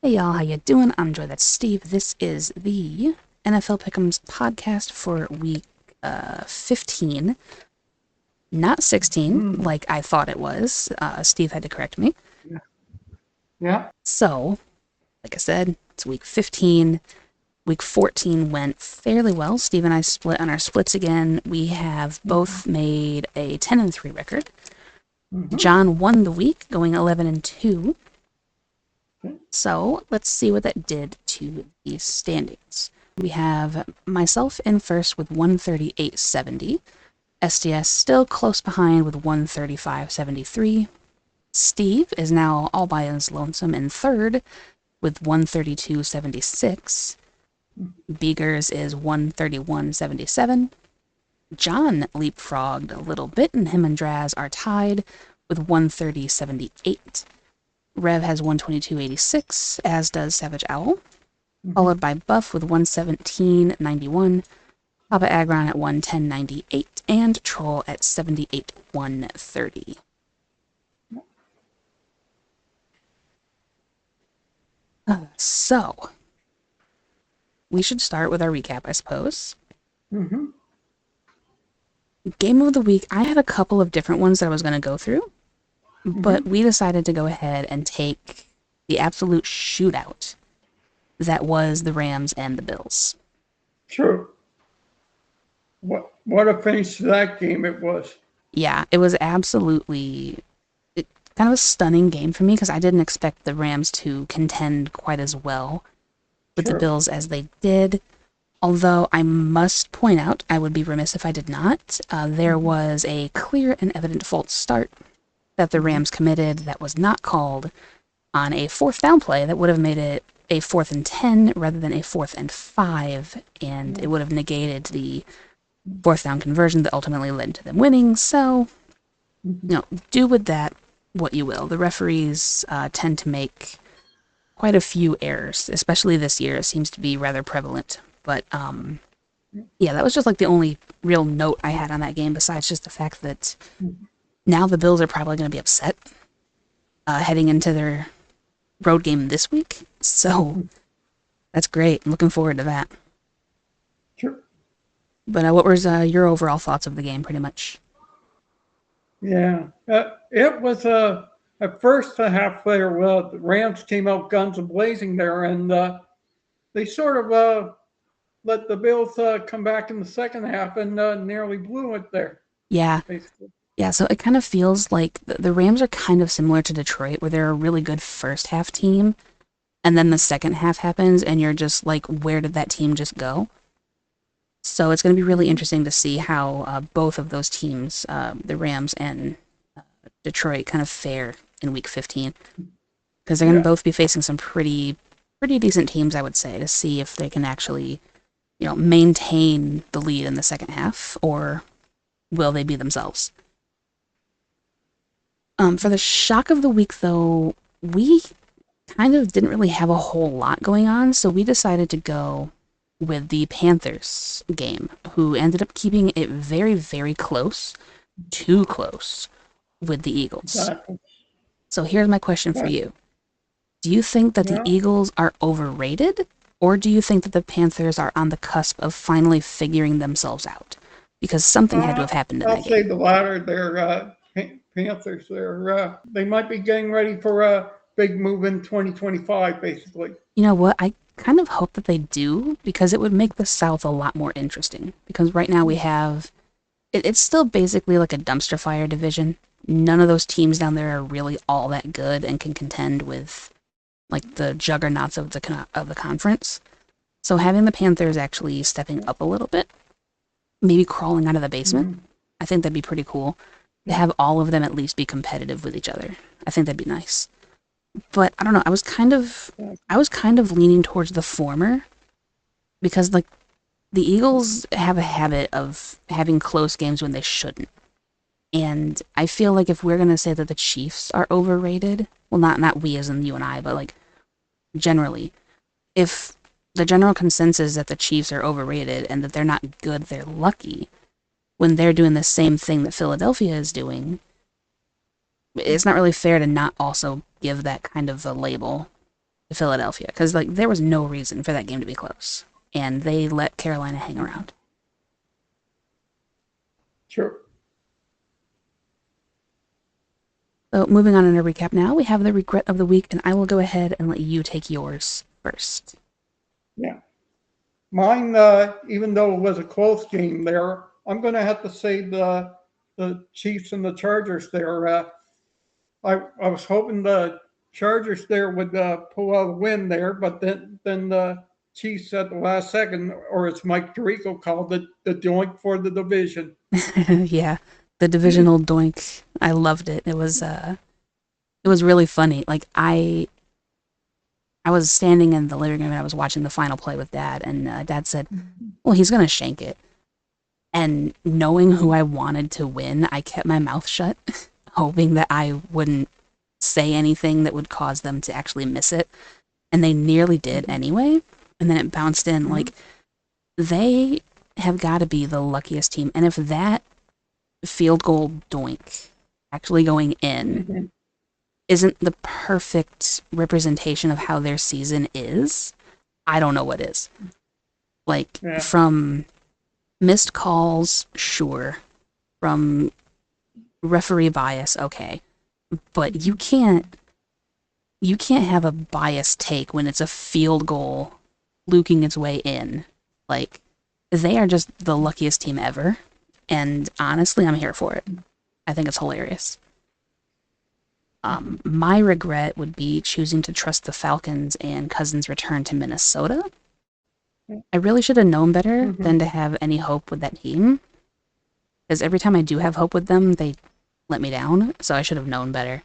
Hey y'all, how you doing? I'm Joy, that's Steve. This is the NFL Pickems podcast for week 15, not 16, Mm, like I thought it was. Steve had to correct me. yeah. Yeah. So, like I said, it's week 15. Week 14 went fairly well. Steve and I split on our splits again. We have both made a 10-3 record. Mm-hmm. John won the week, going 11-2. Okay. So let's see what that did to the standings. We have myself in first with 138.70. SDS still close behind with 135.73. Steve is now all by his lonesome in third with 132.76. Beegers is 131.77. John leapfrogged a little bit, and him and Draz are tied with 130.78. Rev has 122.86, as does Savage Owl, followed by Buff with 117.91, Papa Agron at 110.98, and Troll at 78.130. So, we should start with our recap, I suppose. Mm-hmm. Game of the week, I had a couple of different ones that I was going to go through, but Mm-hmm. we decided to go ahead and take the absolute shootout that was the Rams and the Bills. True. What a finish to that game it was. Yeah, it was absolutely kind of a stunning game for me because I didn't expect the Rams to contend quite as well with the True. Bills as they did. Although I must point out, I would be remiss if I did not, there Mm-hmm. was a clear and evident false start that the Mm-hmm. Rams committed that was not called on a fourth down play that would have made it a 4th and 10 rather than a 4th and 5, and it would have negated the fourth down conversion that ultimately led to them winning. So, Mm-hmm. do with that what you will. The referees tend to make quite a few errors, especially this year. It seems to be rather prevalent. But yeah, that was just like the only real note I had on that game, besides just the fact that now the Bills are probably going to be upset heading into their road game this week. So that's great. I'm looking forward to that. True. But what was your overall thoughts of the game, pretty much? Yeah. It was at first a half player. Well, the Rams came out guns a blazing there, and they sort of let the Bills come back in the second half and nearly blew it there. Yeah, Basically. yeah. So it kind of feels like the Rams are kind of similar to Detroit, where they're a really good first half team, and then the second half happens, and you're just like, where did that team just go? So it's going to be really Mm-hmm. interesting to see how both of those teams, the Rams and Detroit, kind of fare in Week 15, because they're going to Yeah. both be facing some pretty decent teams, I would say, to see if they can actually, maintain the lead in the second half, or will they be themselves. For the shock of the week, though, we kind of didn't really have a whole lot going on, so we decided to go with the Panthers game, who ended up keeping it very, very close, too close, with the Eagles. Exactly. So here's my question for But, you. Do you think that the yeah. Eagles are overrated, or do you think that the Panthers are on the cusp of finally figuring themselves out? Because something had to Uh, have happened in I'll that say game. the latter. They're Panthers. They might be getting ready for a big move in 2025, basically. You know what? I kind of hope that they do, because it would make the South a lot more interesting. Because right now we have it's still basically like a dumpster fire division. None of those teams down there are really all that good and can contend with like the juggernauts of the conference. So having the Panthers actually stepping up a little bit, maybe crawling out of the basement, Mm-hmm. I think that'd be pretty cool. To Yeah. have all of them at least be competitive with each other, I think that'd be nice. But I don't know. I was kind of leaning towards the former, because like the Eagles have a habit of having close games when they shouldn't. And I feel like if we're gonna say that the Chiefs are overrated, well, not we as in you and I, but like generally, if the general consensus is that the Chiefs are overrated and that they're not good, they're lucky, when they're doing the same thing that Philadelphia is doing, it's not really fair to not also give that kind of a label to Philadelphia, because like there was no reason for that game to be close, and they let Carolina hang around. Sure. So moving on in a recap now, we have the regret of the week, and I will go ahead and let you take yours first. Yeah. Mine, even though it was a close game there, I'm going to have to say the Chiefs and the Chargers there. I was hoping the Chargers there would pull out a win there, but then the Chiefs at the last second, or as Mike Tirico called it, the doink for the division. Yeah, the divisional doink. I loved it. It was really funny. Like I was standing in the living room and I was watching the final play with Dad, and Dad said, "Well, he's gonna shank it." And knowing who I wanted to win, I kept my mouth shut, hoping that I wouldn't say anything that would cause them to actually miss it. And they nearly did anyway. And then it bounced in. Like, they have got to be the luckiest team. And if that field goal doink actually going in isn't the perfect representation of how their season is, I don't know what is. Like, from missed calls, sure. From referee bias, okay. But you can't have a biased take when it's a field goal luking its way in. Like, they are just the luckiest team ever. And honestly, I'm here for it. I think it's hilarious. My regret would be choosing to trust the Falcons and Cousins' return to Minnesota. I really should have known better than to have any hope with that team. Because every time I do have hope with them, they let me down. So I should have known better.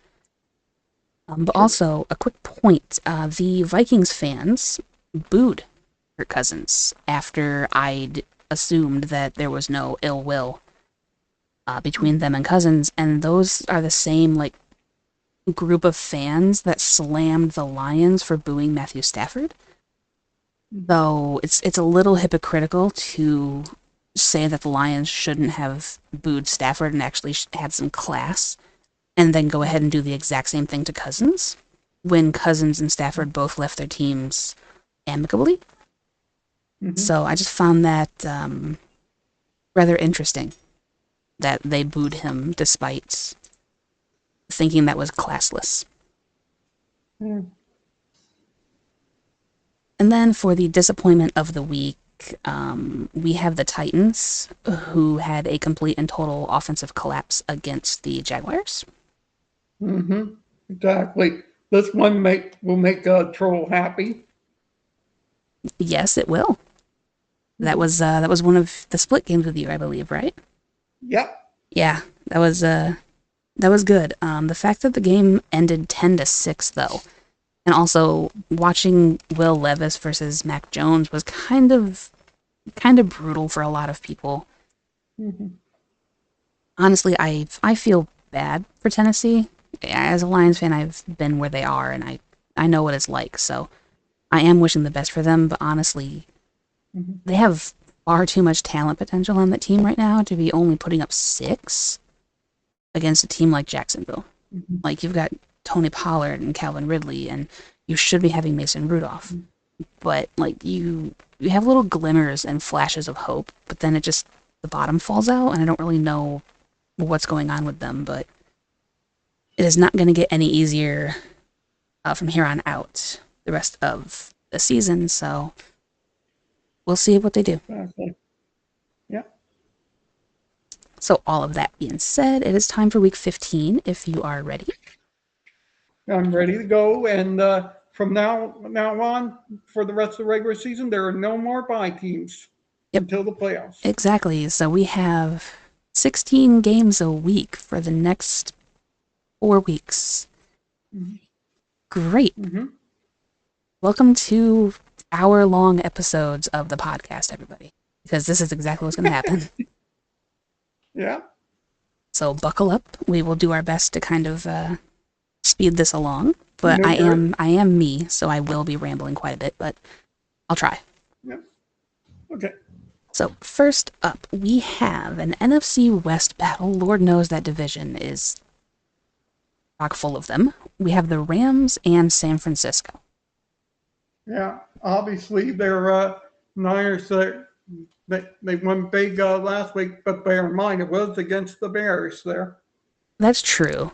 But also, a quick point. The Vikings fans booed Kirk Cousins after I'd assumed that there was no ill will between them and Cousins. And those are the same, like, group of fans that slammed the Lions for booing Matthew Stafford. Though it's a little hypocritical to say that the Lions shouldn't have booed Stafford and actually had some class, and then go ahead and do the exact same thing to Cousins, when Cousins and Stafford both left their teams amicably. So I just found that rather interesting, that they booed him despite thinking that was classless. And then for the disappointment of the week, we have the Titans, who had a complete and total offensive collapse against the Jaguars. Exactly. This one will make Troll happy. Yes, it will. That was one of the split games with you, I believe, right? Yep. Yeah, that was good. The fact that the game ended 10-6, though, and also watching Will Levis versus Mac Jones was kind of brutal for a lot of people. Honestly, I feel bad for Tennessee. As a Lions fan, I've been where they are, and I know what it's like. So I am wishing the best for them. But honestly, they have far too much talent potential on that team right now to be only putting up 6 against a team like Jacksonville. Like, you've got Tony Pollard and Calvin Ridley, and you should be having Mason Rudolph. But like, you have little glimmers and flashes of hope, but then the bottom falls out, and I don't really know what's going on with them. But it is not going to get any easier from here on out the rest of the season. So we'll see what they do. Exactly. Yeah. So all of that being said, it is time for week 15 if you are ready. I'm ready to go. And from now on, for the rest of the regular season, there are no more bye teams until the playoffs. Exactly. So we have 16 games a week for the next 4 weeks. Great. Welcome to hour-long episodes of the podcast, everybody, because this is exactly what's going to happen. Yeah. So buckle up. We will do our best to kind of speed this along, but I am me, so I will be rambling quite a bit, but I'll try. Yeah. Okay. So first up, we have an NFC West battle. Lord knows that division is chock full of them. We have the Rams and San Francisco. Yeah, obviously they're Niners. They won big last week, but bear in mind it was against the Bears there. That's true.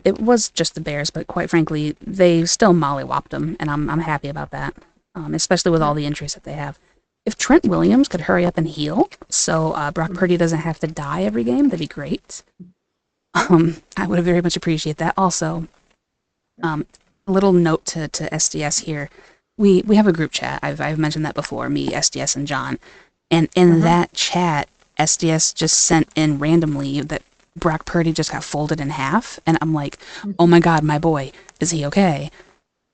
It was just the Bears, but quite frankly, they still mollywopped them, and I'm happy about that. Especially with all Yeah, the injuries that they have. If Trent Williams could hurry up and heal, so Brock Purdy doesn't have to die every game, that'd be great. yeah, I would very much appreciate that. Also, a little note to SDS here. We have a group chat. I've mentioned that before. Me, SDS, and John. And in uh-huh. that chat, SDS just sent in randomly that Brock Purdy just got folded in half, and I'm like, oh my god, my boy, is he okay?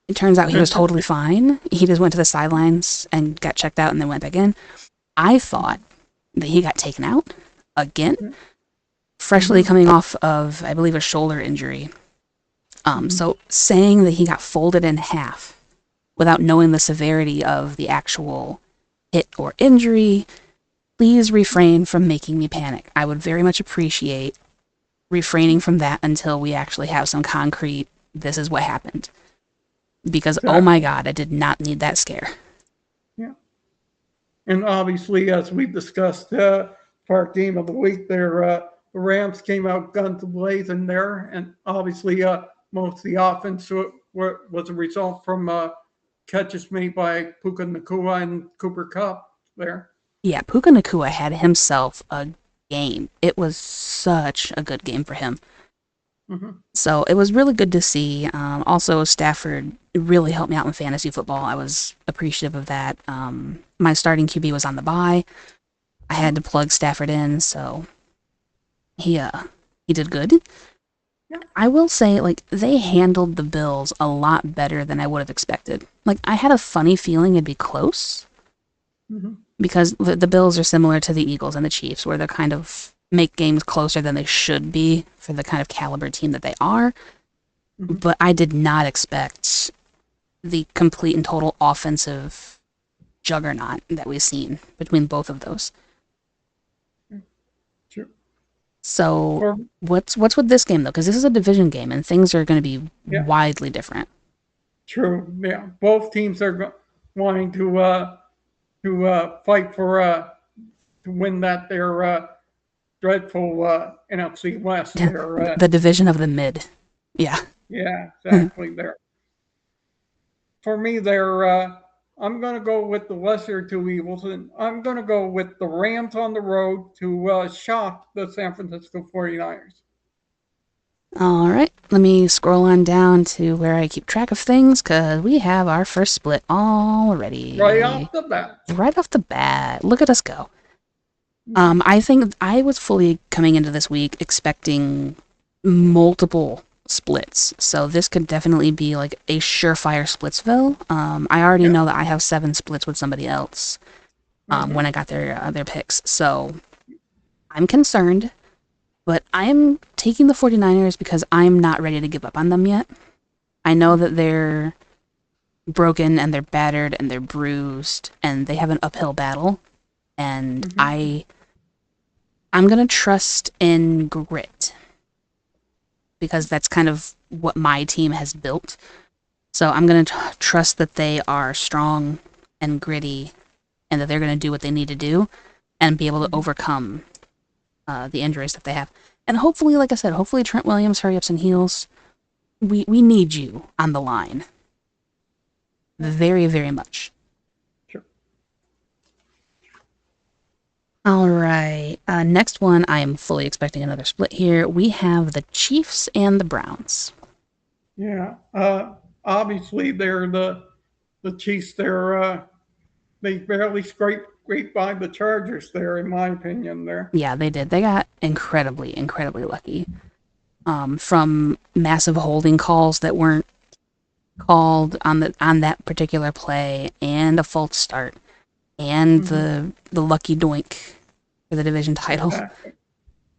It turns out he was totally fine. He just went to the sidelines and got checked out and then went back in. I thought that he got taken out again, freshly Mm-hmm. coming off of, I believe, a shoulder injury. Mm-hmm. So saying that he got folded in half without knowing the severity of the actual hit or injury, please refrain from making me panic. I would very much appreciate refraining from that until we actually have some concrete, this is what happened. Because, oh my Exactly. god, I did not need that scare. Yeah, and obviously, as we discussed for our game of the week, there the Rams came out guns blazing there, and obviously, most of the offense was a result from catches made by Puka Nakua and Cooper Cup there. Yeah, Puka Nakua had himself a game. It was such a good game for him. Mm-hmm. So it was really good to see. Also, Stafford really helped me out in fantasy football. I was appreciative of that. My starting QB was on the bye. I had to plug Stafford in, so he did good. Yeah. I will say, like, they handled the Bills a lot better than I would have expected. Like, I had a funny feeling it'd be close Mm-hmm. because the Bills are similar to the Eagles and the Chiefs, where they're kind of make games closer than they should be for the kind of caliber team that they are. Mm-hmm. But I did not expect the complete and total offensive juggernaut that we've seen between both of those. Sure. So For what's with this game though? Because this is a division game and things are going to be yeah, widely different. true. Yeah, both teams are wanting to fight for to win that their dreadful NFC West there. The division of the mid. Yeah. Yeah, exactly there. For me, there, I'm going to go with the lesser two evils, and I'm going to go with the Rams on the road to shock the San Francisco 49ers. All right. Let me scroll on down to where I keep track of things because we have our first split Right already. off the bat. Right off the bat. Look at us go. I think I was fully coming into this week expecting multiple splits. So this could definitely be like a surefire splitsville. I already Yeah. know that I have 7 splits with somebody else Mm-hmm. when I got their picks. So I'm concerned, but I'm taking the 49ers because I'm not ready to give up on them yet. I know that they're broken and they're battered and they're bruised and they have an uphill battle. And Mm-hmm. I'm gonna trust in grit because that's kind of what my team has built. So I'm gonna trust that they are strong and gritty, and that they're gonna do what they need to do, and be able to Mm-hmm. overcome the injuries that they have. And hopefully, like I said, hopefully Trent Williams hurry ups and heals. We need you on the line very very much. Sure. All right. Next one, I am fully expecting another split here. We have the Chiefs and the Browns. Yeah. Obviously, they're the Chiefs. They barely scraped by the Chargers there, in my opinion. There. Yeah, they did. They got incredibly lucky. From massive holding calls that weren't called on that particular play, and a false start, and Mm-hmm. the lucky doink for the division title. Exactly.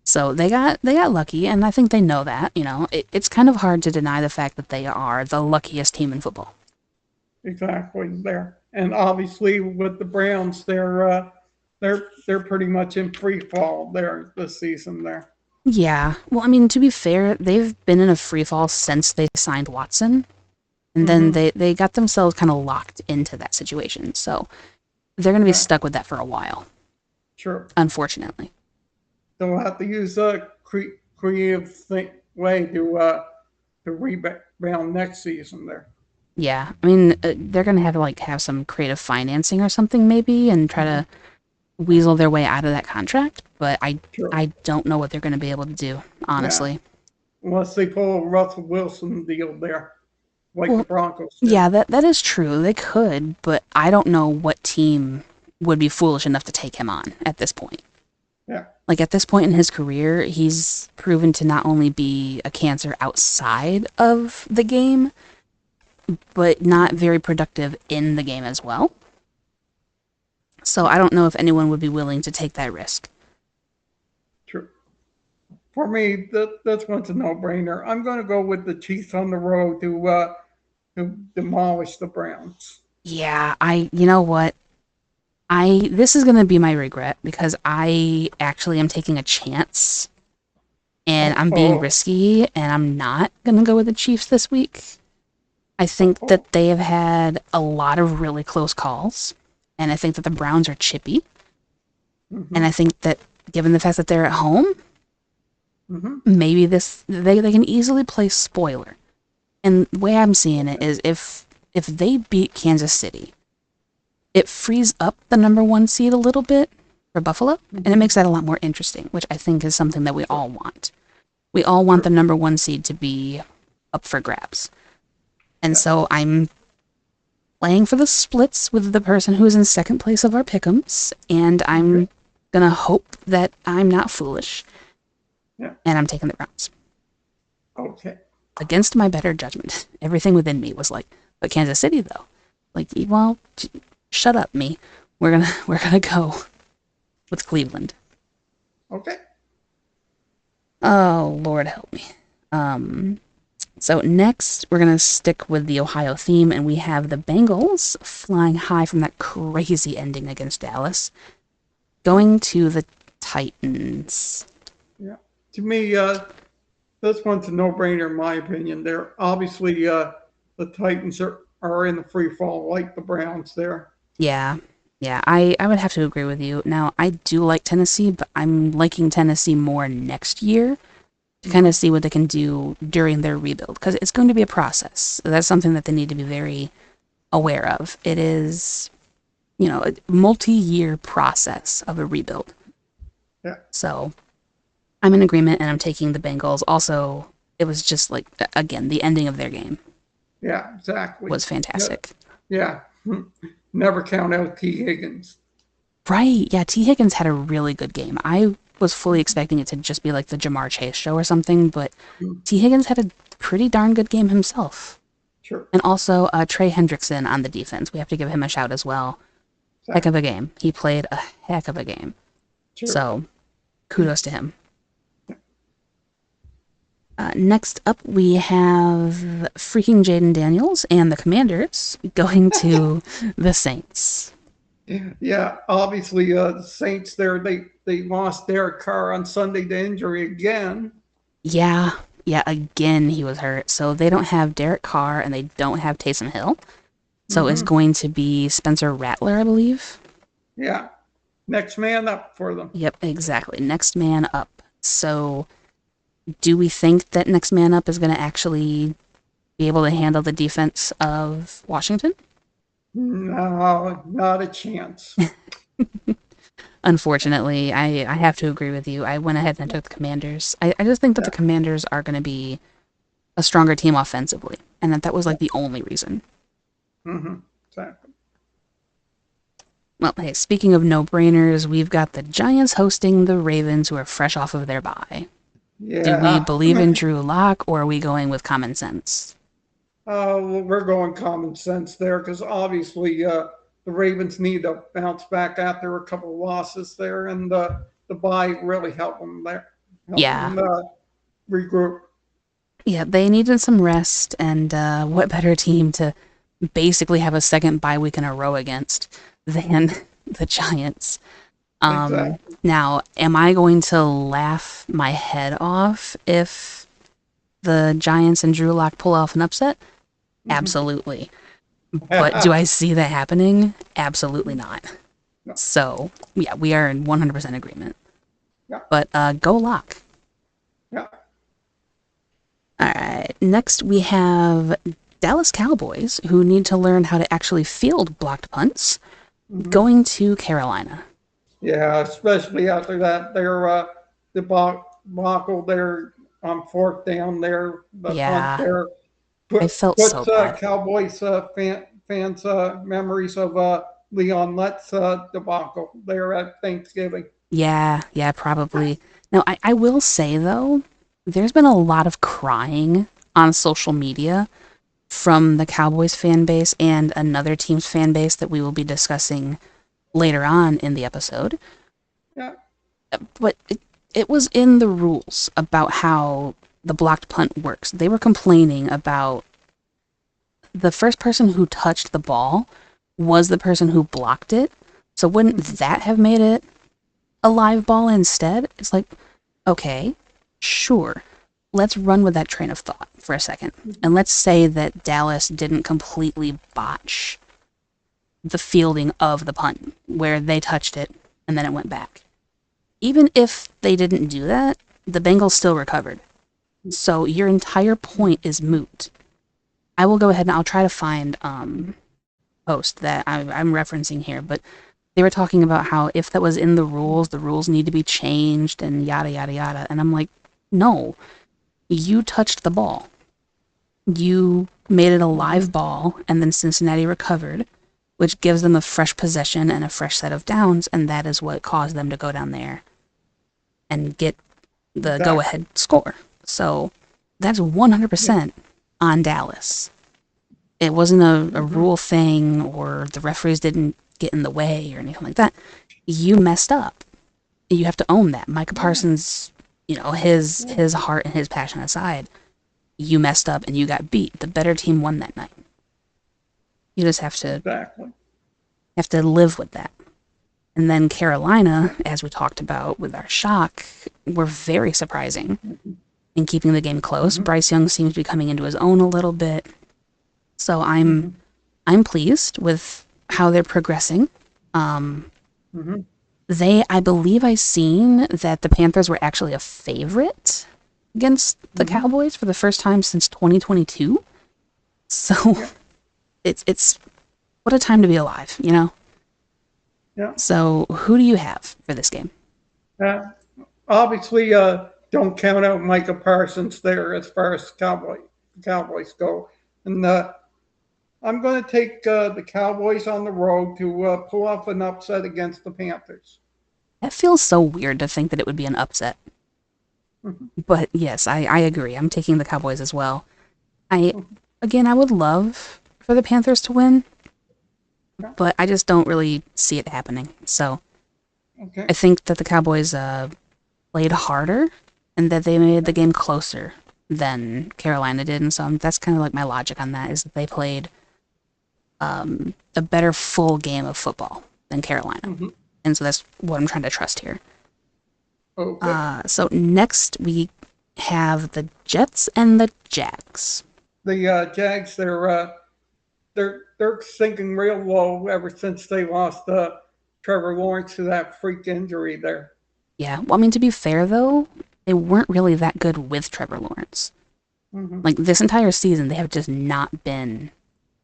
So they got lucky, and I think they know that. You know, it's kind of hard to deny the fact that they are the luckiest team in football. Exactly there. And obviously, with the Browns, they're pretty much in free fall there this season there. Yeah. Well, I mean, to be fair, they've been in a free fall since they signed Watson. And then they got themselves kind of locked into that situation. So they're going to be Yeah. stuck with that for a while, Sure. unfortunately. They'll have to use a creative way to rebound next season there. Yeah, I mean, they're going to have to like have some creative financing or something maybe and try to weasel their way out of that contract, but Sure. I don't know what they're going to be able to do, Yeah. honestly. Unless they pull a Russell Wilson deal there, like the Well, Broncos did. yeah, that is true. They could, but I don't know what team would be foolish enough to take him on at this point. Yeah. Like at this point in his career, he's proven to not only be a cancer outside of the game, but not very productive in the game as well. So I don't know if anyone would be willing to take that risk. True. For me, that's one's a no-brainer. I'm going to go with the Chiefs on the road to demolish the Browns. Yeah, you know what? This is going to be my regret because I actually am taking a chance and I'm being Oh, risky and I'm not going to go with the Chiefs this week. I think that they have had a lot of really close calls and I think that the Browns are chippy. And I think that given the fact that they're at home, maybe they can easily play spoiler. And the way I'm seeing it is if they beat Kansas City, it frees up the number 1 seed a little bit for Buffalo, and it makes that a lot more interesting, which I think is something that we all want. We all want the number 1 seed to be up for grabs. And so I'm playing for the splits with the person who is in second place of our pickems, and I'm gonna hope that I'm not foolish. Yeah. And I'm taking the Browns. Okay. Against my better judgment. Everything within me was like, but Kansas City though. Like, well, shut up, me. We're gonna go with Cleveland. Okay. Oh, Lord help me. So next, we're gonna stick with the Ohio theme, and we have the Bengals flying high from that crazy ending against Dallas, going to the Titans. Yeah. To me, this one's a no-brainer in my opinion. They're obviously the Titans are in the free fall like the Browns there. Yeah, I would have to agree with you. Now, I do like Tennessee, but I'm liking Tennessee more next year to kind of see what they can do during their rebuild, because it's going to be a process. That's something that they need to be very aware of. It is, a multi-year process of a rebuild. Yeah. So I'm in agreement, and I'm taking the Bengals. Also, it was just like, again, the ending of their game. Yeah, exactly. Was fantastic. Yeah. Never count out T. Higgins. Right. Yeah, T. Higgins had a really good game. I was fully expecting it to just be like the Jamar Chase show or something, but T. Higgins had a pretty darn good game himself. Sure. And also Trey Hendrickson on the defense. We have to give him a shout as well. Exactly. Heck of a game. He played a heck of a game. Sure. So, kudos to him. Next up, we have freaking Jaden Daniels and the Commanders going to the Saints. Yeah, obviously the Saints there, they lost Derek Carr on Sunday to injury again. Yeah, again he was hurt. So they don't have Derek Carr and they don't have Taysom Hill. So it's going to be Spencer Rattler, I believe. Yeah, next man up for them. Yep, exactly. Next man up. So do we think that next man up is going to actually be able to handle the defense of Washington? No, not a chance. Unfortunately, I have to agree with you. I went ahead and took the Commanders. I just think that the Commanders are going to be a stronger team offensively, and that was like the only reason. Exactly. Well, hey, speaking of no-brainers, we've got the Giants hosting the Ravens, who are fresh off of their bye. Yeah. Do we believe in Drew Lock, or are we going with common sense? Well, we're going common sense there because obviously the Ravens need to bounce back after a couple of losses there, and the bye really helped them there. Them, regroup. Yeah, they needed some rest, and what better team to basically have a second bye week in a row against than the Giants? Exactly. Now, am I going to laugh my head off if the Giants and Drew Lock pull off an upset? Absolutely. But do I see that happening? Absolutely not. No. So, yeah, we are in 100% agreement. Yeah. But go lock. Yeah. All right. Next, we have Dallas Cowboys, who need to learn how to actually field blocked punts, going to Carolina. Yeah, especially after that, their debacle there on fourth down there, the punt Yeah, there I felt so puts bad. Cowboys fans memories of Leon Lett's debacle there at Thanksgiving. Yeah, probably. Now, I will say, though, there's been a lot of crying on social media from the Cowboys fan base and another team's fan base that we will be discussing later on in the episode. Yeah. But it was in the rules about how the blocked punt works. They were complaining about the first person who touched the ball was the person who blocked it. So wouldn't that have made it a live ball instead? It's like, okay, sure. Let's run with that train of thought for a second. And let's say that Dallas didn't completely botch the fielding of the punt, where they touched it and then it went back. Even if they didn't do that, the Bengals still recovered. So your entire point is moot. I will go ahead and I'll try to find post that I'm referencing here, but they were talking about how if that was in the rules need to be changed and yada yada yada. And I'm like, no, you touched the ball. You made it a live ball, and then Cincinnati recovered, which gives them a fresh possession and a fresh set of downs, and that is what caused them to go down there and get the go-ahead score. So that's 100% on Dallas. It wasn't a rule thing, or the referees didn't get in the way or anything like that. You messed up. You have to own that. Micah Parsons, his heart and his passion aside, you messed up and you got beat. The better team won that night. You just have to live with that. And then Carolina, as we talked about with our shock, were very surprising in keeping the game close. Bryce Young seems to be coming into his own a little bit. So I'm pleased with how they're progressing. I believe I seen that the Panthers were actually a favorite against the Cowboys for the first time since 2022. So it's what a time to be alive, Yeah. So who do you have for this game? Obviously, don't count out Micah Parsons there as far as Cowboys go. And I'm going to take the Cowboys on the road to pull off an upset against the Panthers. That feels so weird to think that it would be an upset. But yes, I agree. I'm taking the Cowboys as well. I would love for the Panthers to win, but I just don't really see it happening. So I think that the Cowboys played harder and that they made the game closer than Carolina did. And so that's kind of like my logic on that, is that they played a better full game of football than Carolina. And so that's what I'm trying to trust here. So next we have the Jets and the Jags. The Jags, they're sinking real low ever since they lost Trevor Lawrence to that freak injury there. Yeah, well, I mean, to be fair though, they weren't really that good with Trevor Lawrence. Like this entire season, they have just not been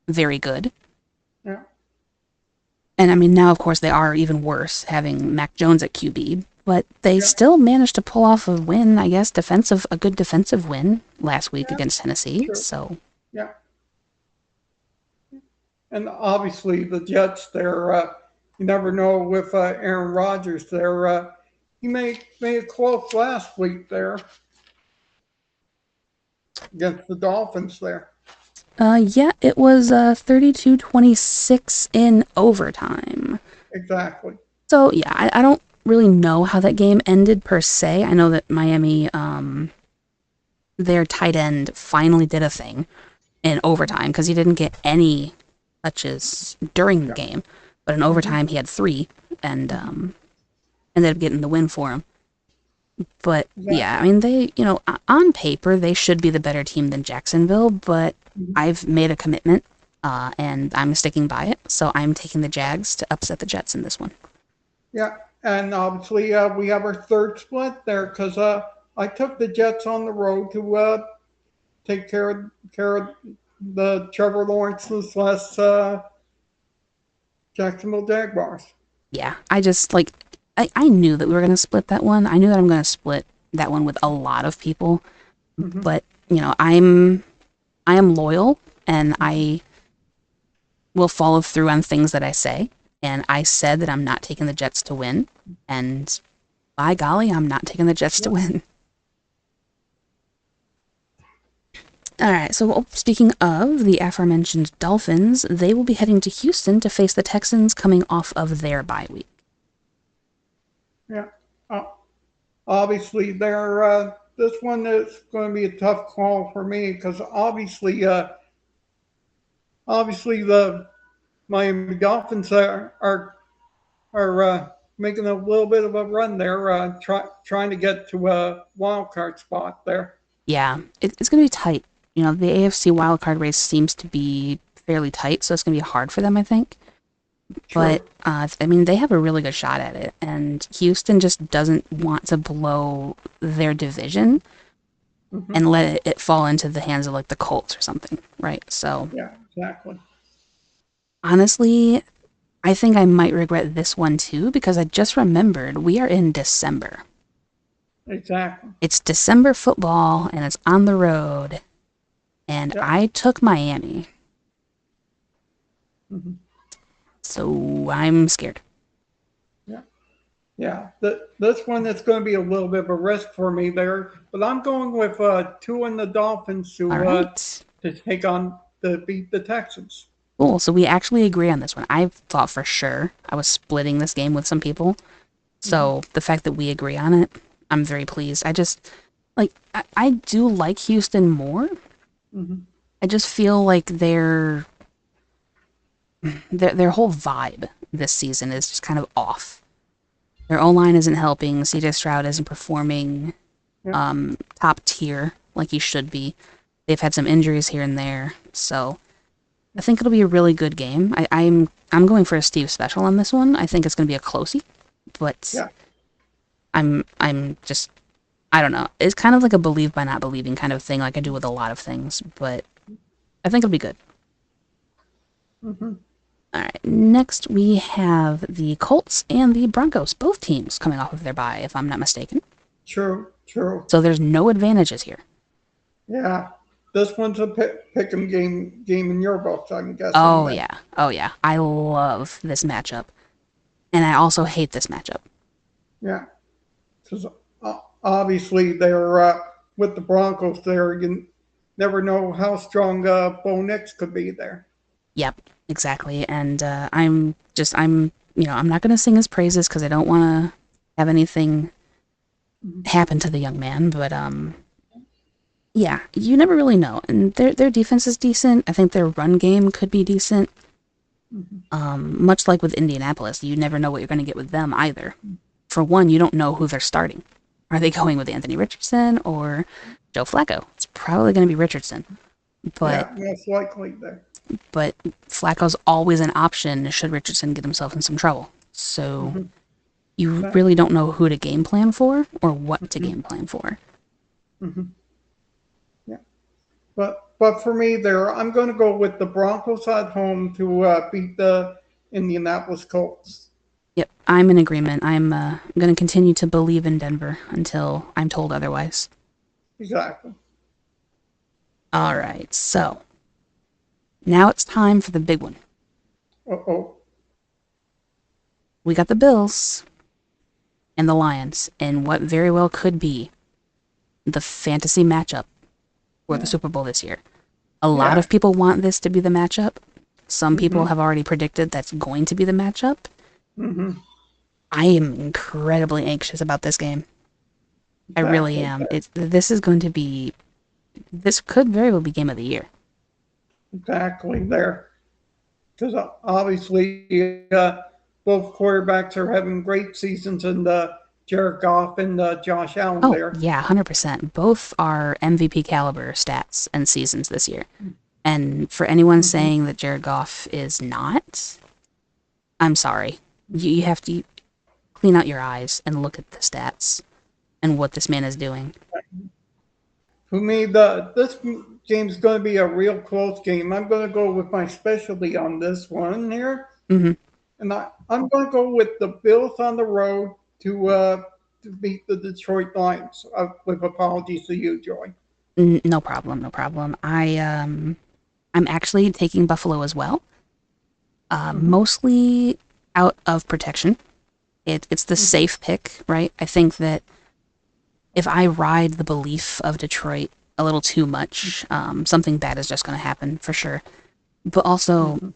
very good. Yeah. And I mean, now of course they are even worse, having Mac Jones at QB. But they still managed to pull off a win, I guess, a good defensive win last week against Tennessee. Sure. So and obviously the Jets, you never know with Aaron Rodgers there. He made it close last week there against the Dolphins there. Yeah, it was 32-26 in overtime. Exactly. So yeah, I don't really know how that game ended per se. I know that Miami, their tight end finally did a thing in overtime because he didn't get any touches during the game, but in overtime he had 3 and ended up getting the win for him. But yeah, I mean, they, on paper they should be the better team than Jacksonville, but I've made a commitment, and I'm sticking by it. So I'm taking the Jags to upset the Jets in this one. Yeah, and obviously we have our third split there because I took the Jets on the road to take care of the Trevor Lawrence's less Jacksonville Jaguars. Yeah, I just like I knew that we were gonna split that one. I knew that I'm gonna split that one with a lot of people, Mm-hmm. but I am loyal and I will follow through on things that I say. And I said that I'm not taking the Jets to win, and by golly, I'm not taking the Jets to Yeah. win. All right, so speaking of the aforementioned Dolphins, they will be heading to Houston to face the Texans coming off of their bye week. Yeah. Uh, obviously, this one is going to be a tough call for me because obviously the Miami Dolphins are making a little bit of a run there, trying to get to a wild card spot there. Yeah, it's going to be tight. You know, the AFC wildcard race seems to be fairly tight, so it's going to be hard for them, I think. True. But, I mean, they have a really good shot at it, and Houston just doesn't want to blow their division Mm-hmm. and let it fall into the hands of, like, the Colts or something, right? So, Yeah, exactly. honestly, I think I might regret this one too because I just remembered we are in December. Exactly. It's December football and it's on the road, and Yeah. I took Miami, Mm-hmm. so I'm scared. Yeah. Yeah. This one is going to be a little bit of a risk for me there, but I'm going with two in the Dolphins All right. to take on to beat the Texans. Cool. So we actually agree on this one. I thought for sure I was splitting this game with some people. Mm-hmm. So the fact that we agree on it, I'm very pleased. I just like I do like Houston more. Mm-hmm. I just feel like their whole vibe this season is just kind of off. Their O line isn't helping. CJ Stroud isn't performing Yeah. top tier like he should be. They've had some injuries here and there, so I think it'll be a really good game. I'm going for a Steve special on this one. I think it's going to be a closey, but Yeah. I'm just I don't know. It's kind of like a believe by not believing kind of thing, like I do with a lot of things, but I think it'll be good. Mm-hmm. All right. Next, we have the Colts and the Broncos, both teams coming off of their bye, if I'm not mistaken. True. True. So there's no advantages here. Yeah. This one's a pick 'em game in your books, I'm guessing. Oh Then. yeah. Oh yeah. I love this matchup, and I also hate this matchup. Yeah. Because obviously they're with the Broncos there. You never know how strong Bo Nix could be there. Yep, exactly. And I'm not going to sing his praises because I don't want to have anything happen to the young man. But yeah, you never really know. And their defense is decent. I think their run game could be decent. Much like with Indianapolis, you never know what you're going to get with them either. For one, you don't know who they're starting. Are they going with Anthony Richardson or Joe Flacco? It's probably going to be Richardson. But Yeah, most likely there. but Flacco's always an option should Richardson get himself in some trouble. So Mm-hmm. you Okay. really don't know who to game plan for or what to game plan for. Mm-hmm. Yeah. But for me there, I'm going to go with the Broncos at home to beat the Indianapolis Colts. Yep, I'm in agreement. I'm going to continue to believe in Denver until I'm told otherwise. Exactly. All right, so now it's time for the big one. Oh. We got the Bills and the Lions in what very well could be the fantasy matchup for the Yeah. Super Bowl this year. A lot Yeah. of people want this to be the matchup. Some people Mm-hmm. have already predicted that's going to be the matchup. Mm-hmm. I am incredibly anxious about this game. I really Exactly. am. This is going to be. This could very well be game of the year. Exactly there. Because obviously both quarterbacks are having great seasons, and Jared Goff and Josh Allen Oh there. yeah, 100%. Both are MVP caliber stats and seasons this year. And for anyone saying that Jared Goff is not, I'm sorry. You have to clean out your eyes and look at the stats and what this man is doing. For me, this game's going to be a real close game. I'm going to go with my specialty on this one here, Mm-hmm. and I'm going to go with the Bills on the road to beat the Detroit Lions. With apologies to you, Joy. No problem, no problem. I'm actually taking Buffalo as well, mostly out of protection. It's the safe pick, right? I think that if I ride the belief of Detroit a little too much, something bad is just going to happen for sure. But also,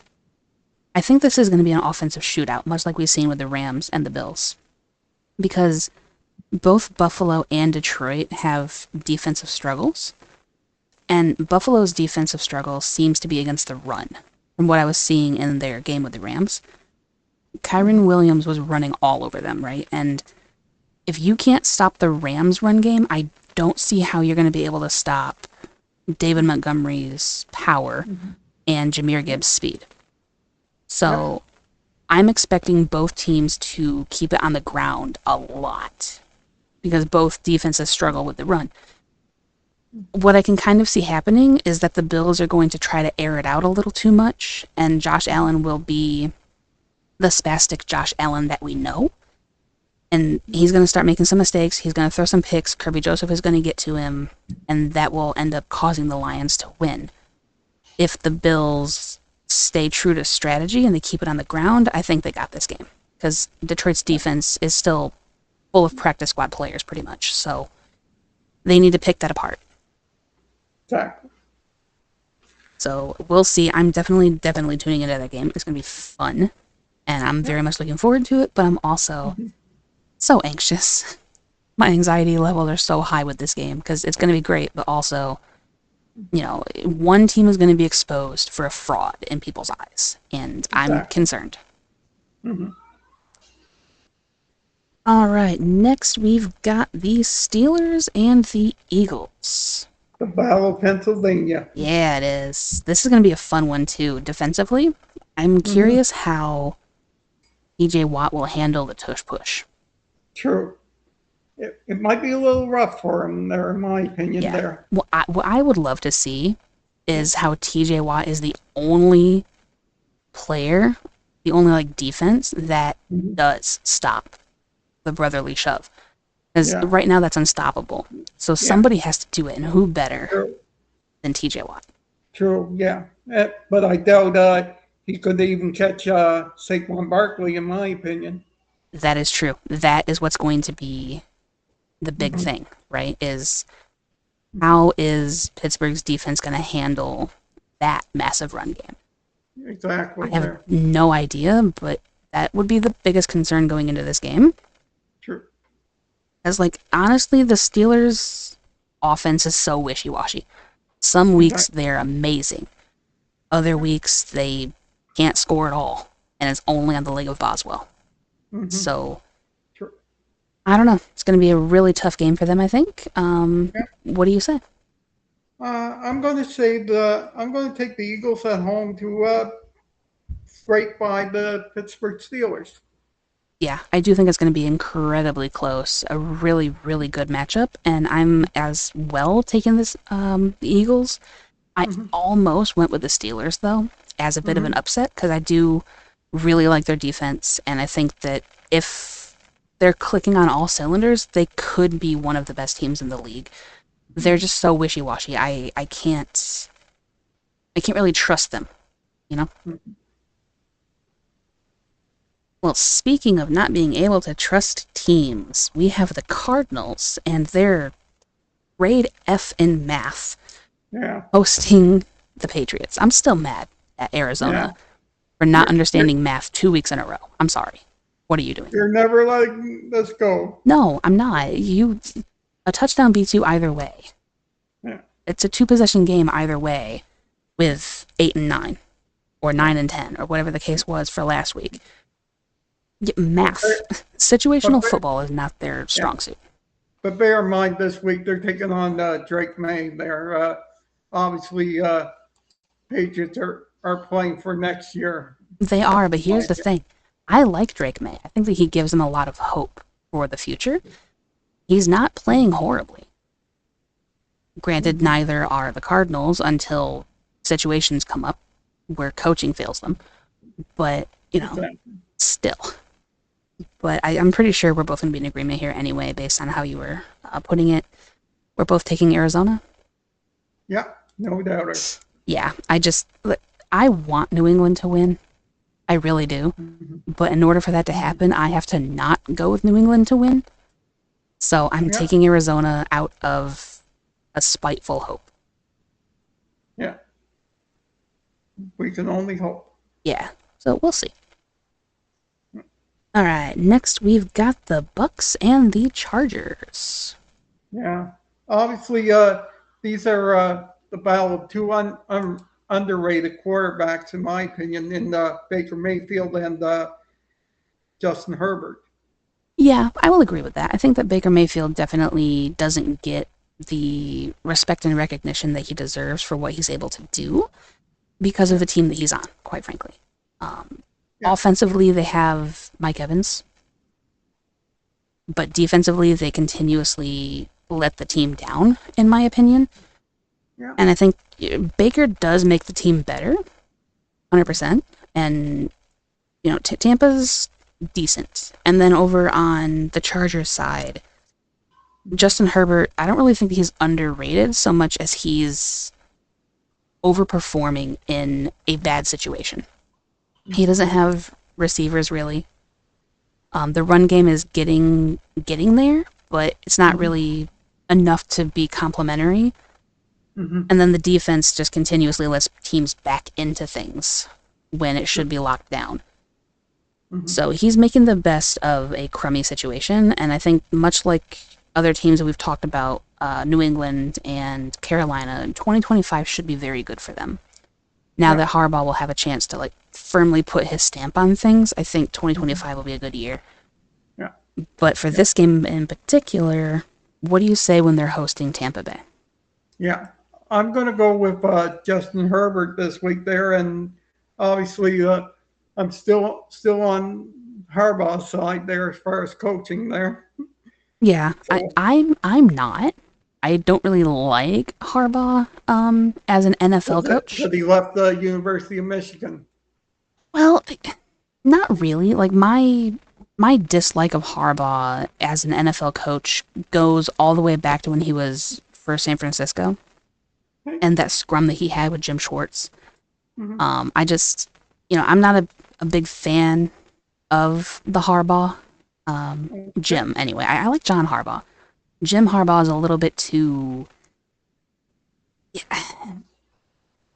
I think this is going to be an offensive shootout, much like we've seen with the Rams and the Bills, because both Buffalo and Detroit have defensive struggles, and Buffalo's defensive struggle seems to be against the run. From what I was seeing in their game with the Rams, Kyren Williams was running all over them, right? And if you can't stop the Rams' run game, I don't see how you're going to be able to stop David Montgomery's power and Jahmyr Gibbs' speed. So I'm expecting both teams to keep it on the ground a lot because both defenses struggle with the run. What I can kind of see happening is that the Bills are going to try to air it out a little too much, and Josh Allen will be the spastic Josh Allen that we know. And he's going to start making some mistakes. He's going to throw some picks. Kirby Joseph is going to get to him, and that will end up causing the Lions to win. If the Bills stay true to strategy and they keep it on the ground, I think they got this game. Because Detroit's defense is still full of practice squad players, pretty much. So they need to pick that apart. Exactly. So we'll see. I'm definitely tuning into that game. It's going to be fun, and I'm very much looking forward to it, but I'm also so anxious. My anxiety levels are so high with this game because it's going to be great, but also, one team is going to be exposed for a fraud in people's eyes, and I'm concerned. All right, next we've got the Steelers and the Eagles. The Battle of Pennsylvania. Yeah, it is. This is going to be a fun one, too. Defensively, I'm curious how TJ Watt will handle the tush push. True. It might be a little rough for him there, in my opinion. Yeah. There. What I would love to see is how TJ Watt is the only player, the only defense that does stop the brotherly shove. Because right now that's unstoppable. So somebody has to do it, and who better than TJ Watt? True, yeah. But I doubt he could even catch Saquon Barkley, in my opinion. That is true. That is what's going to be the big thing, right? Is how is Pittsburgh's defense going to handle that massive run game? Exactly. I have no idea, but that would be the biggest concern going into this game. True. As honestly, the Steelers' offense is so wishy-washy. Some weeks they're amazing. Other weeks they can't score at all, and it's only on the leg of Boswell. So, I don't know. It's going to be a really tough game for them, I think. What do you say? I'm going to take the Eagles at home to break by the Pittsburgh Steelers. Yeah, I do think it's going to be incredibly close. A really, really good matchup, and I'm as well taking this the Eagles. I almost went with the Steelers though, as a bit of an upset because I do really like their defense, and I think that if they're clicking on all cylinders, they could be one of the best teams in the league. They're just so wishy-washy. I can't really trust them, Well, speaking of not being able to trust teams, we have the Cardinals and their grade F in math hosting the Patriots. I'm still mad at Arizona for not understanding math 2 weeks in a row. I'm sorry. What are you doing? You're never letting this go. No, I'm not. A touchdown beats you either way. Yeah. It's a 2-possession game either way with 8 and 9 or 9 and 10 or whatever the case was for last week. Math. Situational football is not their strong suit. But bear in mind this week they're taking on Drake May. They're obviously Patriots are playing for next year. They are, but here's the thing. I like Drake May. I think that he gives them a lot of hope for the future. He's not playing horribly. Granted, neither are the Cardinals until situations come up where coaching fails them. But, still. But I'm pretty sure we're both going to be in agreement here anyway, based on how you were putting it. We're both taking Arizona? Yeah, no doubt. Yeah, I want New England to win. I really do. But in order for that to happen, I have to not go with New England to win. So I'm taking Arizona out of a spiteful hope. Yeah. We can only hope. Yeah, so we'll see. All right, next we've got the BUCS and the Chargers. Yeah. Obviously, these are the battle of two underrated quarterbacks, in my opinion, in Baker Mayfield and Justin Herbert. Yeah, I will agree with that. I think that Baker Mayfield definitely doesn't get the respect and recognition that he deserves for what he's able to do because of the team that he's on, quite frankly. Offensively, they have Mike Evans, but defensively, they continuously let the team down, in my opinion. Yeah. And I think Baker does make the team better, 100%. And, Tampa's decent. And then over on the Chargers side, Justin Herbert, I don't really think that he's underrated so much as he's overperforming in a bad situation. He doesn't have receivers, really. The run game is getting there, but it's not really enough to be complimentary. And then the defense just continuously lets teams back into things when it should be locked down. So he's making the best of a crummy situation, and I think much like other teams that we've talked about, New England and Carolina, 2025 should be very good for them. Now that Harbaugh will have a chance to firmly put his stamp on things, I think 2025 will be a good year. Yeah. But for this game in particular, what do you say when they're hosting Tampa Bay? Yeah, I'm going to go with Justin Herbert this week there, and obviously I'm still on Harbaugh's side there as far as coaching there. Yeah, so, I'm not. I don't really like Harbaugh as an NFL coach. But he left the University of Michigan. Well, not really. My dislike of Harbaugh as an NFL coach goes all the way back to when he was for San Francisco and that scrum that he had with Jim Schwartz. I just, I'm not a big fan of the Harbaugh. Jim, anyway. I like John Harbaugh. Jim Harbaugh is a little bit too...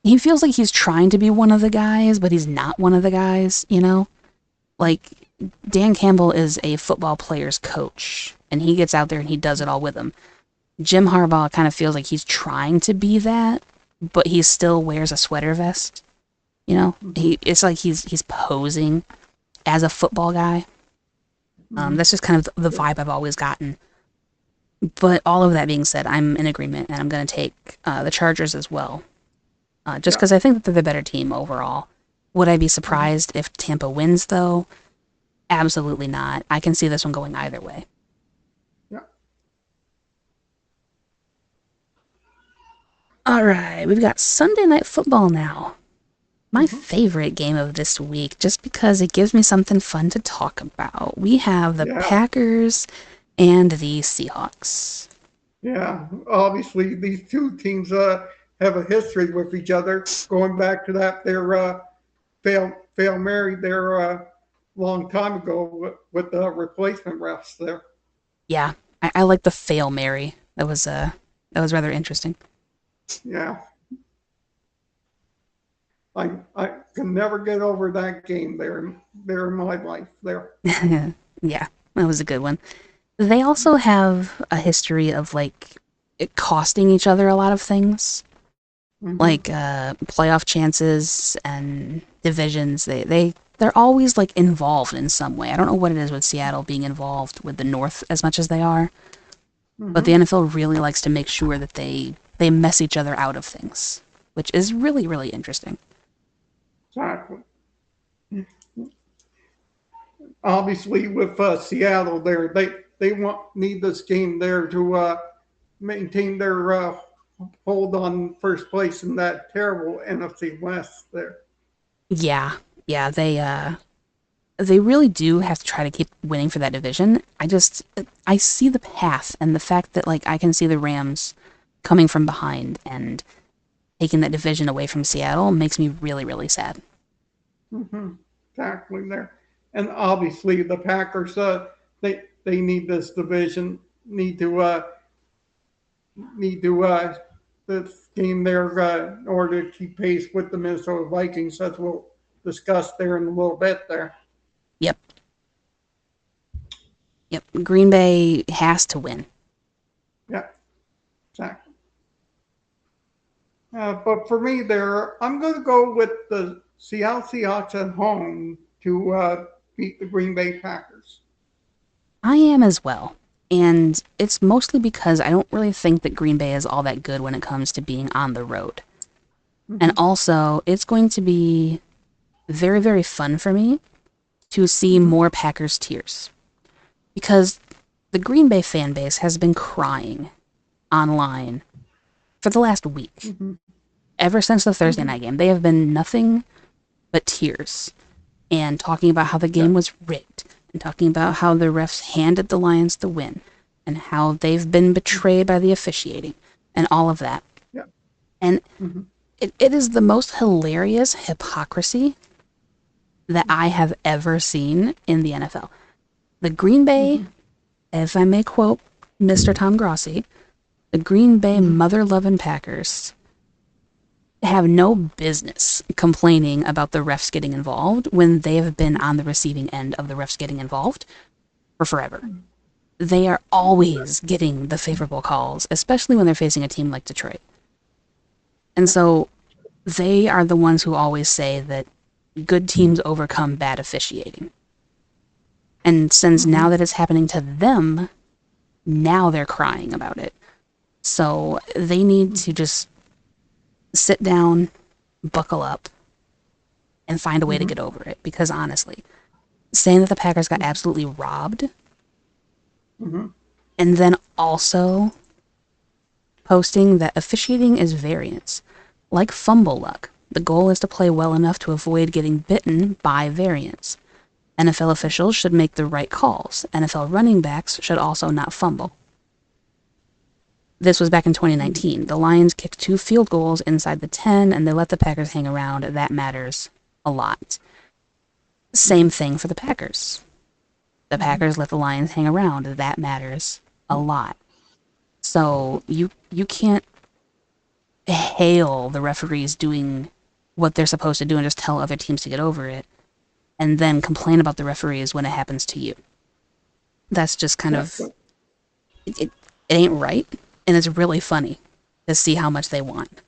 He feels like he's trying to be one of the guys, but he's not one of the guys, Dan Campbell is a football player's coach, and he gets out there and he does it all with them. Jim Harbaugh kind of feels like he's trying to be that, but he still wears a sweater vest. It's like he's posing as a football guy. That's just kind of the vibe I've always gotten. But all of that being said, I'm in agreement, and I'm going to take the Chargers as well. Just because I think that they're the better team overall. Would I be surprised if Tampa wins, though? Absolutely not. I can see this one going either way. Yeah. All right, we've got Sunday Night Football now. My favorite game of this week, just because it gives me something fun to talk about. We have the Packers and the Seahawks. Yeah, obviously these two teams have a history with each other, going back to that their Fail Mary there a long time ago with the replacement refs there. Yeah, I like the Fail Mary. That was rather interesting. Yeah. I can never get over that game there in my life there. Yeah, that was a good one. They also have a history of it costing each other a lot of things. Playoff chances and divisions. They're always involved in some way. I don't know what it is with Seattle being involved with the North as much as they are. But the NFL really likes to make sure that they mess each other out of things, which is really, really interesting. Exactly. Obviously, with Seattle, there they need this game there to maintain their hold on first place in that terrible NFC West there. Yeah, yeah, they really do have to try to keep winning for that division. I see the path, and the fact that like I can see the Rams coming from behind and taking that division away from Seattle makes me really, really sad. Mm-hmm. Exactly there, and obviously the Packers they need this division, need to this game there in order to keep pace with the Minnesota Vikings, as we'll discuss there in a little bit there. Yep, yep. Green Bay has to win. Yeah, exactly. But for me, there, I'm going to go with the Seattle Seahawks at home to beat the Green Bay Packers. I am as well. And it's mostly because I don't really think that Green Bay is all that good when it comes to being on the road. And Mm-hmm. also, it's going to be very, very fun for me to see Mm-hmm. more Packers tears. Because the Green Bay fan base has been crying online for the last week. Mm-hmm. Ever since the Thursday Mm-hmm. night game, they have been nothing but tears and talking about how the Yeah. game was rigged and talking about how the refs handed the Lions the win and how they've been betrayed by the officiating and all of that. Yeah. And Mm-hmm. it is the most hilarious hypocrisy that I have ever seen in the NFL. The Green Bay, Mm-hmm. if I may quote Mr. Tom Grossi, the Green Bay Mm-hmm. mother-loving Packers have no business complaining about the refs getting involved when they have been on the receiving end of the refs getting involved for forever. They are always getting the favorable calls, especially when they're facing a team like Detroit. And Yeah. so they are the ones who always say that good teams overcome bad officiating. And since Mm-hmm. now that it's happening to them, now they're crying about it. So they need to just sit down, buckle up, and find a way to Mm-hmm. get over it. Because honestly, saying that the Packers got absolutely robbed, Mm-hmm. and then also posting that officiating is variance. Like fumble luck, the goal is to play well enough to avoid getting bitten by variance. NFL officials should make the right calls. NFL running backs should also not fumble. This was back in 2019. The Lions kicked 2 field goals inside the 10, and they let the Packers hang around. That matters a lot. Same thing for the Packers. The Mm-hmm. Packers let the Lions hang around. That matters a lot. So you can't hail the referees doing what they're supposed to do and just tell other teams to get over it, and then complain about the referees when it happens to you. That's just kind Yeah. of it ain't right, and it's really funny to see how much they want.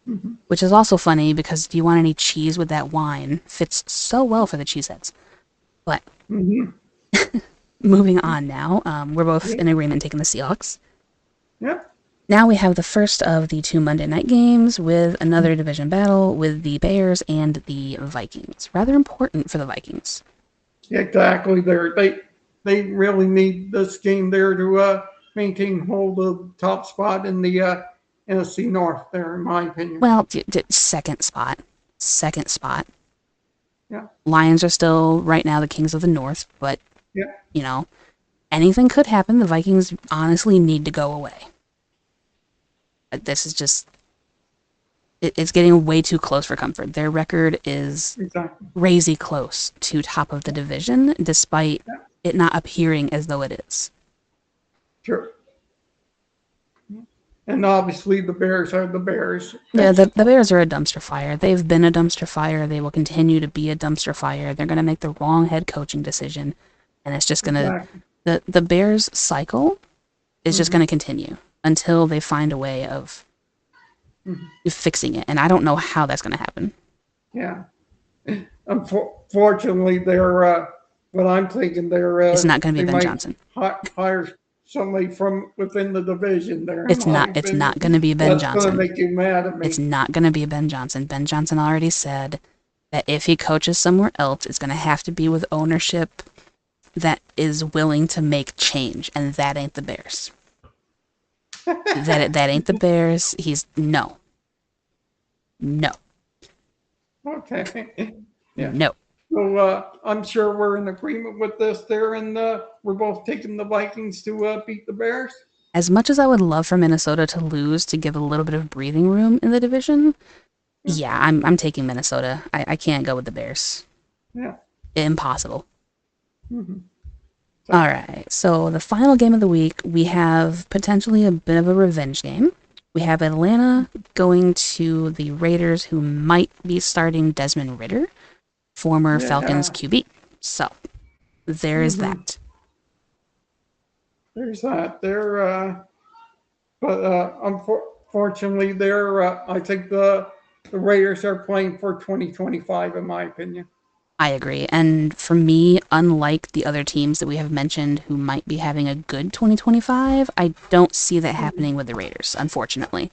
Mm-hmm. Which is also funny because do you want any cheese with that wine? Fits so well for the cheeseheads. But Mm-hmm. moving on now, we're both Yeah. in agreement taking the Seahawks. Yeah. Now we have the first of the 2 Monday night games with another division battle with the Bears and the Vikings. Rather important for the Vikings. Exactly. They really need this game there to maintain hold of the top spot in the NFC North. There, in my opinion. Well, second spot. Second spot. Yeah. Lions are still, right now, the kings of the North, but, Yeah. you know, anything could happen. The Vikings honestly need to go away. This is just, it's getting way too close for comfort. Their record is Exactly. crazy close to top of the division, despite Yeah. it not appearing as though it is. Sure. And obviously, the Bears are the Bears. Yeah, the Bears are a dumpster fire. They've been a dumpster fire. They will continue to be a dumpster fire. They're going to make the wrong head coaching decision, and it's just going to Exactly. the Bears cycle is just Mm-hmm. going to continue until they find a way of Mm-hmm. fixing it. And I don't know how that's going to happen. Yeah. Unfortunately, they're what I'm thinking. It's not going to be They Ben might Johnson. hire somebody from within the division there. In It's my not. It's opinion, not going to be Ben that's going to Johnson. make you mad at It's me. not going to be Ben Johnson. Ben Johnson already said that if he coaches somewhere else, it's going to have to be with ownership that is willing to make change, and that ain't the Bears. that ain't the Bears. He's no. Okay. Yeah. No. So I'm sure we're in agreement with this there, and we're both taking the Vikings to beat the Bears. As much as I would love for Minnesota to lose to give a little bit of breathing room in the division, yeah, I'm taking Minnesota. I can't go with the Bears. Yeah. Impossible. Mm-hmm. All right, so the final game of the week, we have potentially a bit of a revenge game. We have Atlanta going to the Raiders, who might be starting Desmond Ridder, former Falcons QB. So there is that. There's that. But unfortunately, I think the Raiders are playing for 2025, in my opinion. I agree. And for me, unlike the other teams that we have mentioned who might be having a good 2025, I don't see that happening with the Raiders, unfortunately.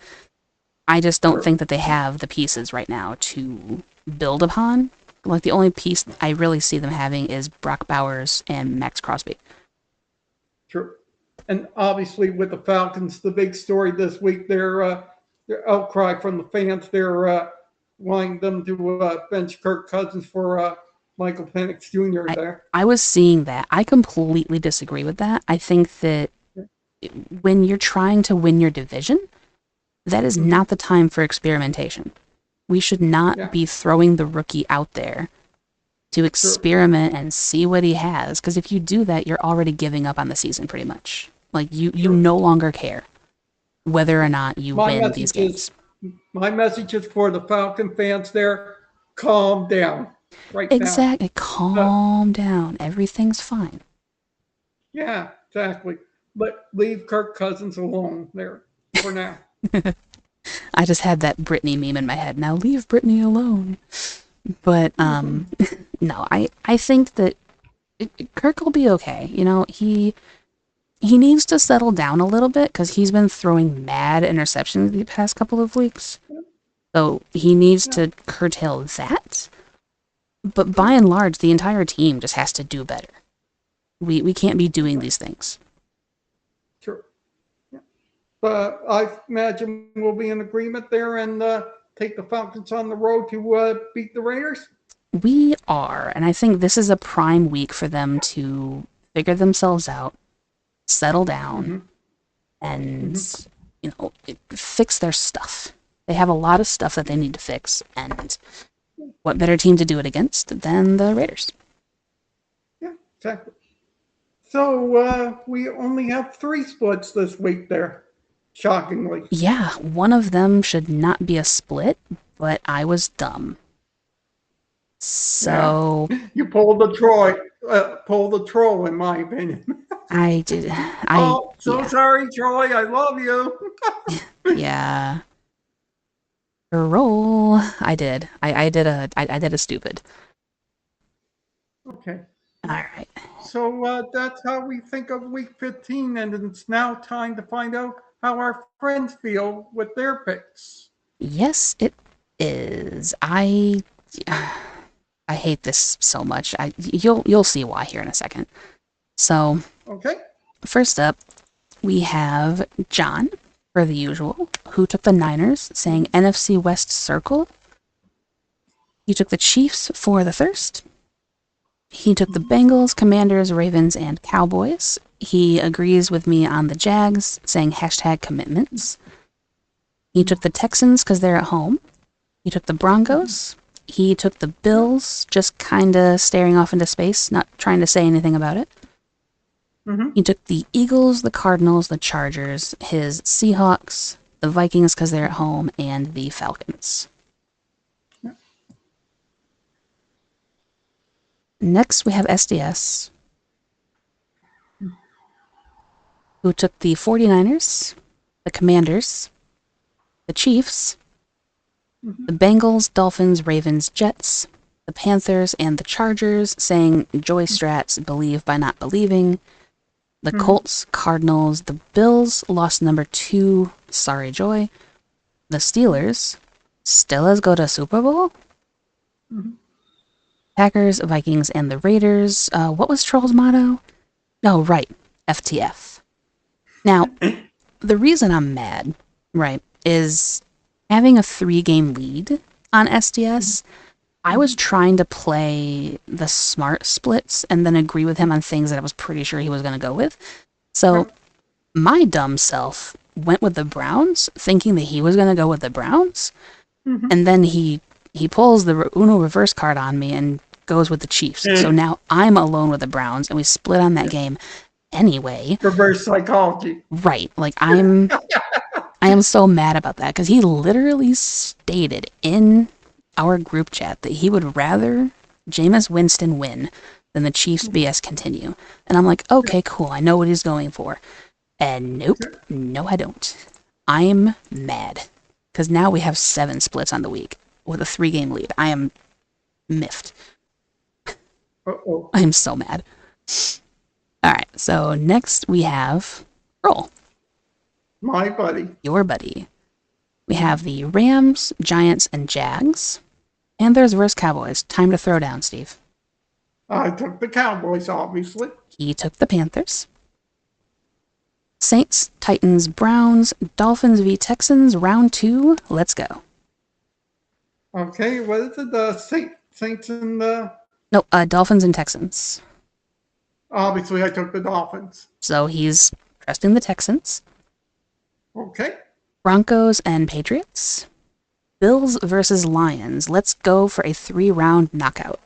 I just don't think that they have the pieces right now to build upon. Like, the only piece I really see them having is Brock Bowers and Max Crosby. True. And obviously, with the Falcons, the big story this week, their outcry from the fans, they're wanting them to bench Kirk Cousins for Michael Penix Jr. there. I was seeing that. I completely disagree with that. I think that when you're trying to win your division, that is not the time for experimentation. We should not be throwing the rookie out there to experiment and see what he has, because if you do that, you're already giving up on the season pretty much. Like, you no longer care whether or not you win these games. My message is for the Falcon fans there, calm down. Right exactly. Now. Calm down. Everything's fine. Yeah, exactly. But leave Kirk Cousins alone there for now. I just had that Britney meme in my head. Now leave Britney alone. But no, I think that Kirk will be okay. You know, he needs to settle down a little bit because he's been throwing mad interceptions the past couple of weeks. So he needs to curtail that. But by and large, the entire team just has to do better. We can't be doing these things. Sure. Yeah. But I imagine we'll be in agreement there and take the Falcons on the road to beat the Raiders. We are, and I think this is a prime week for them to figure themselves out, settle down, and you know, fix their stuff. They have a lot of stuff that they need to fix, and what better team to do it against than the Raiders? Yeah, exactly. So we only have 3 splits this week there, shockingly. Yeah, one of them should not be a split, but I was dumb. So you pulled the troll, in my opinion. I did. Sorry, Troy. I love you. Yeah. Roll. I did. I did a stupid. Okay. All right. So that's how we think of week 15, and it's now time to find out how our friends feel with their picks. Yes, it is. I hate this so much. You'll see why here in a second. So, okay. First up, we have John, per the usual, who took the Niners, saying NFC West circle. He took the Chiefs for the first. He took the Bengals, Commanders, Ravens, and Cowboys. He agrees with me on the Jags, saying hashtag commitments. He took the Texans because they're at home. He took the Broncos. He took the Bills, just kind of staring off into space, not trying to say anything about it. He took the Eagles, the Cardinals, the Chargers, his Seahawks, the Vikings because they're at home, and the Falcons. Next, we have SDS, who took the 49ers, the Commanders, the Chiefs, the Bengals, Dolphins, Ravens, Jets, the Panthers, and the Chargers, saying Joy Strats, believe by not believing. The Colts, Cardinals, the Bills lost number 2, sorry joy. The Steelers still has go to Super Bowl. Packers, Vikings, and the Raiders. What was Troll's motto? No, right, FTF. Now, the reason I'm mad, right, is having a 3-game lead on SDS. I was trying to play the smart splits and then agree with him on things that I was pretty sure he was going to go with. So my dumb self went with the Browns, thinking that he was going to go with the Browns, and then he pulls the Uno reverse card on me and goes with the Chiefs. So now I'm alone with the Browns, and we split on that game anyway. Reverse psychology. Right. Like, I am so mad about that, because he literally stated in our group chat that he would rather Jameis Winston win than the Chiefs BS continue. And I'm like, okay, cool, I know what he's going for. And nope, no I don't. I'm mad. Because now we have 7 splits on the week with a 3-game lead. I am miffed. I am so mad. Alright, so next we have Roll. My buddy. Your buddy. We have the Rams, Giants, and Jags. Panthers versus Cowboys. Time to throw down, Steve. I took the Cowboys, obviously. He took the Panthers. Saints, Titans, Browns, Dolphins v Texans, round 2. Let's go. Okay, what is it? The Saints and the... No, Dolphins and Texans. Obviously, I took the Dolphins. So he's trusting the Texans. Okay. Broncos and Patriots. Bills versus Lions. Let's go for a 3-round knockout.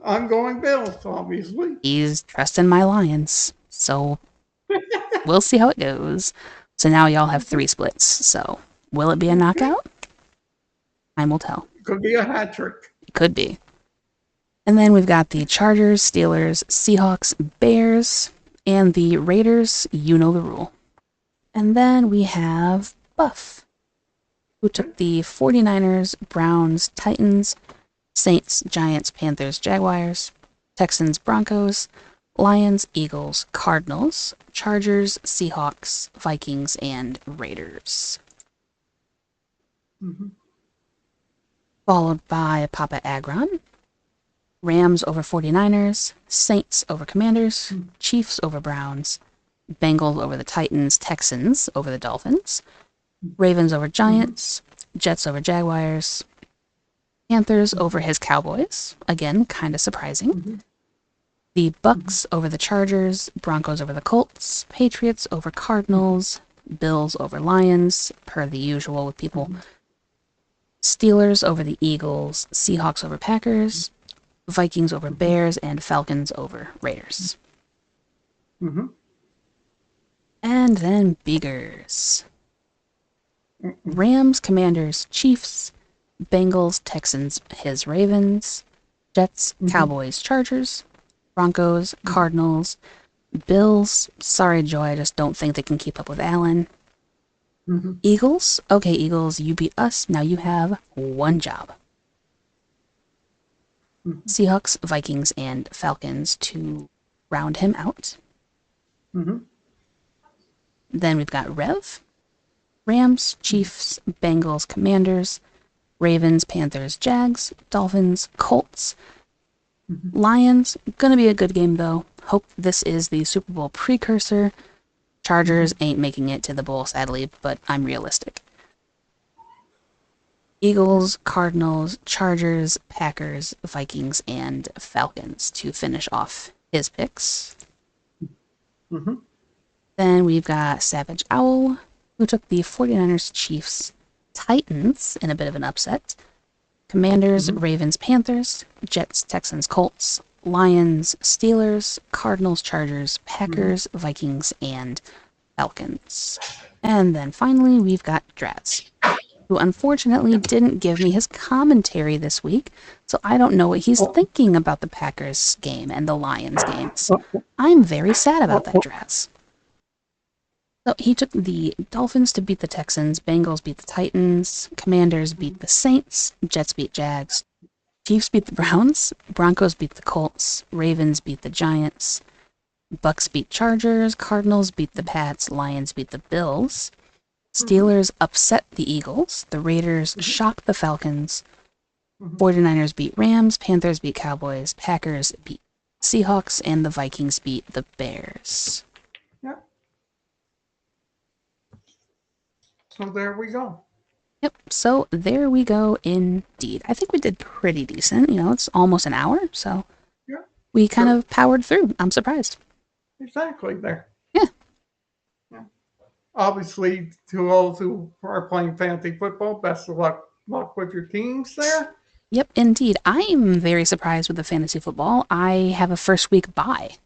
I'm going Bills, obviously. He's trusting my Lions. So we'll see how it goes. So now y'all have 3 splits. So will it be a knockout? Time will tell. Could be a hat trick. Could be. And then we've got the Chargers, Steelers, Seahawks, Bears, and the Raiders. You know the rule. And then we have Buff, who took the 49ers, Browns, Titans, Saints, Giants, Panthers, Jaguars, Texans, Broncos, Lions, Eagles, Cardinals, Chargers, Seahawks, Vikings, and Raiders. Followed by Papa Agron. Rams over 49ers, Saints over Commanders, Chiefs over Browns, Bengals over the Titans, Texans over the Dolphins, Ravens over Giants, Jets over Jaguars, Panthers over his Cowboys, again, kind of surprising. The BUCS over the Chargers, Broncos over the Colts, Patriots over Cardinals, Bills over Lions, per the usual with people. Steelers over the Eagles, Seahawks over Packers, Vikings over Bears, and Falcons over Raiders. And then Biggers. Rams, Commanders, Chiefs, Bengals, Texans, his Ravens, Jets, Cowboys, Chargers, Broncos, Cardinals, Bills, sorry Joy, I just don't think they can keep up with Allen. Eagles, okay Eagles, you beat us, now you have 1 job. Seahawks, Vikings, and Falcons to round him out. Then we've got Rev, Rams, Chiefs, Bengals, Commanders, Ravens, Panthers, Jags, Dolphins, Colts, Lions. Gonna be a good game though. Hope this is the Super Bowl precursor. Chargers ain't making it to the bowl sadly, but I'm realistic. Eagles, Cardinals, Chargers, Packers, Vikings, and Falcons to finish off his picks. Then we've got Savage Owl, who took the 49ers, Chiefs, Titans in a bit of an upset, Commanders, Ravens, Panthers, Jets, Texans, Colts, Lions, Steelers, Cardinals, Chargers, Packers, Vikings, and Falcons. And then finally, we've got Draz, who unfortunately didn't give me his commentary this week, so I don't know what he's thinking about the Packers game and the Lions games. I'm very sad about that, Draz. So he took the Dolphins to beat the Texans, Bengals beat the Titans, Commanders beat the Saints, Jets beat Jags, Chiefs beat the Browns, Broncos beat the Colts, Ravens beat the Giants, Bucks beat Chargers, Cardinals beat the Pats, Lions beat the Bills, Mm-hmm. Steelers upset the Eagles, the Raiders Mm-hmm. shocked the Falcons, Mm-hmm. 49ers beat Rams, Panthers beat Cowboys, Packers beat Seahawks, and the Vikings beat the Bears. Yeah. So there we go. Yep, so there we go indeed. I think we did pretty decent. It's almost an hour, so Yeah. we kind Sure. of powered through. I'm surprised. Exactly there. Yeah. Yeah. Obviously, to those who are playing fantasy football, best of luck with your teams there. Yep, indeed. I'm very surprised with the fantasy football. I have a first week bye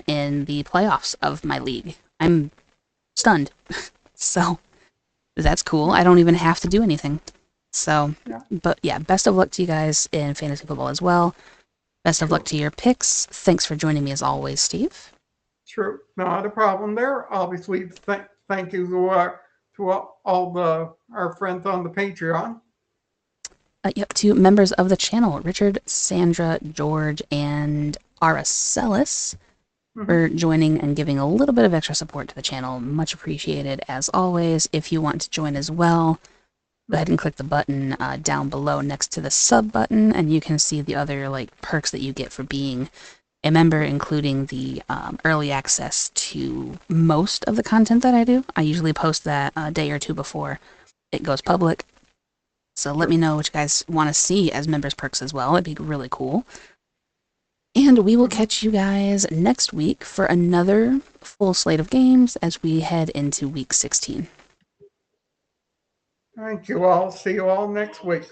in the playoffs of my league. I'm stunned. So that's cool. I don't even have to do anything. So, Yeah. but yeah, best of luck to you guys in fantasy football as well. Best of luck to your picks. Thanks for joining me as always, Steve. True. Not a problem there. Obviously, thank you to all our friends on the Patreon. Yep, to members of the channel, Richard, Sandra, George, and Aracelis for joining and giving a little bit of extra support to the channel. Much appreciated as always. If you want to join as well, go ahead and click the button down below next to the sub button, and you can see the other perks that you get for being a member, including the early access to most of the content that I do. I usually post that a day or two before it goes public. So let me know what you guys want to see as members perks as well. It'd be really cool. And we will catch you guys next week for another full slate of games as we head into week 16. Thank you all. See you all next week.